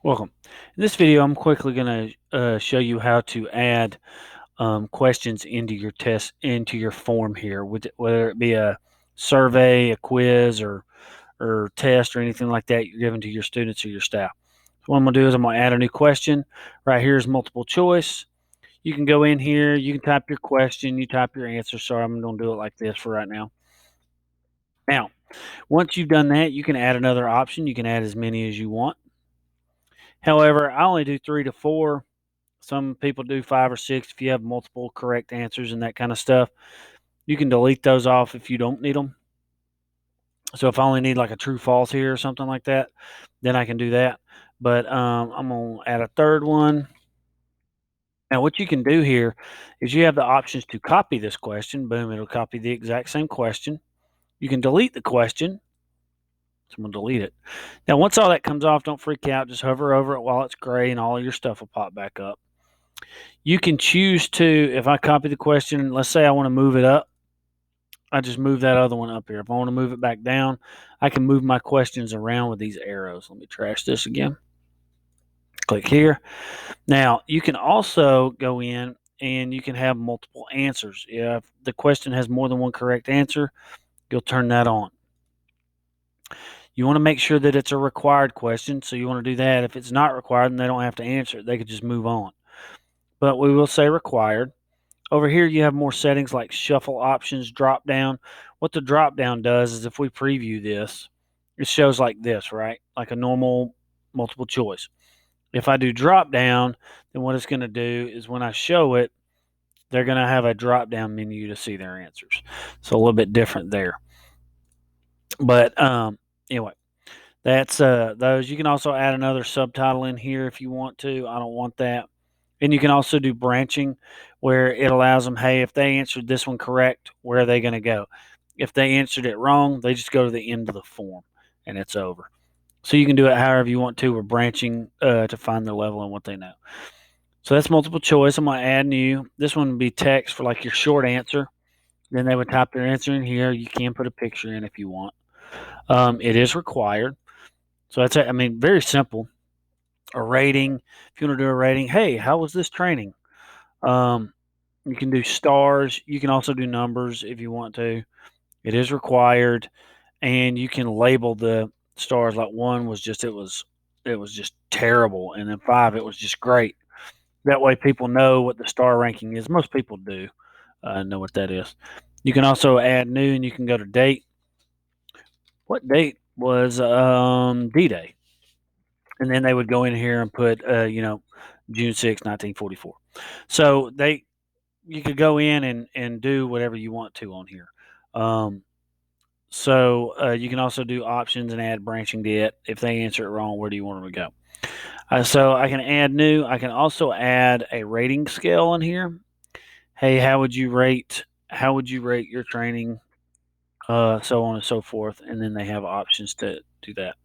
Welcome. In this video, I'm quickly going to show you how to add questions into your into your form here, whether it be a survey, a quiz, or test, or anything like that you're giving to your students or your staff. So what I'm going to do is I'm going to add a new question. Right here is multiple choice. You can go in here, you can type your question, you type your answer. Sorry, I'm going to do it like this for right now. Now, once you've done that, you can add another option. You can add as many as you want. However, I only do 3 to 4. Some people do 5 or 6 if you have multiple correct answers and that kind of stuff. You can delete those off if you don't need them. So if I only need like a true false here or something like that, then I can do that. But I'm going to add a third one. Now, what you can do here is you have the options to copy this question. Boom, it'll copy the exact same question. You can delete the question. So I'm going to delete it. Now, once all that comes off, don't freak out. Just hover over it while it's gray and all of your stuff will pop back up. You can choose to, if I copy the question, let's say I want to move it up, I just move that other one up here. If I want to move it back down, I can move my questions around with these arrows. Let me trash this again. Click here. Now, you can also go in and you can have multiple answers. If the question has more than one correct answer, you'll turn that on. You want to make sure that it's a required question, so you want to do that. If it's not required and they don't have to answer it, they could just move on. But we will say required. Over here, you have more settings like shuffle options, drop down. What the drop down does is if we preview this, it shows like this, right? Like a normal multiple choice. If I do drop down, then what it's going to do is when I show it, they're going to have a drop down menu to see their answers. So a little bit different there. But anyway, that's those. You can also add another subtitle in here if you want to. I don't want that. And you can also do branching where it allows them, hey, if they answered this one correct, where are they going to go? If they answered it wrong, they just go to the end of the form and it's over. So you can do it however you want to. We're branching to find the level and what they know. So that's multiple choice. I'm going to add new. This one would be text for like your short answer. Then they would type their answer in here. You can put a picture in if you want. It is required. So that's it. I mean, very simple. A rating. If you want to do a rating, hey, how was this training? You can do stars. You can also do numbers if you want to. It is required, and you can label the stars. Like 1 was just it was just terrible, and then 5 it was just great. That way, people know what the star ranking is. Most people do know what that is. You can also add new, and you can go to date. What date was D-Day? And then they would go in here and put June 6, 1944. So you could go in and do whatever you want to on here. You can also do options and add branching to it. If they answer it wrong, where do you want them to go? So I can add new. I can also add a rating scale in here. Hey, how would you rate your training? So on and so forth. And then they have options to do that.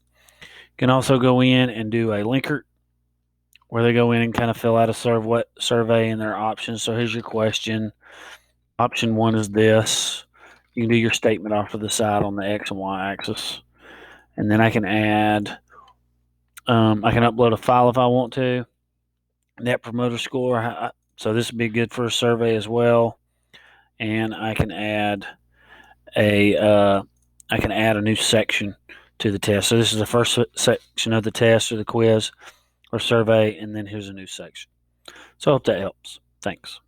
You can also go in and do a linker where they go in and kind of fill out a survey and their options. So here's your question. Option 1 is this. You can do your statement off to the side on the X and Y axis. And then I can add, I can upload a file if I want to. Net promoter score. So this would be good for a survey as well. And I can add a new section to the test. So this is the first section of the test or the quiz or survey, and then here's a new section. So I hope that helps. Thanks.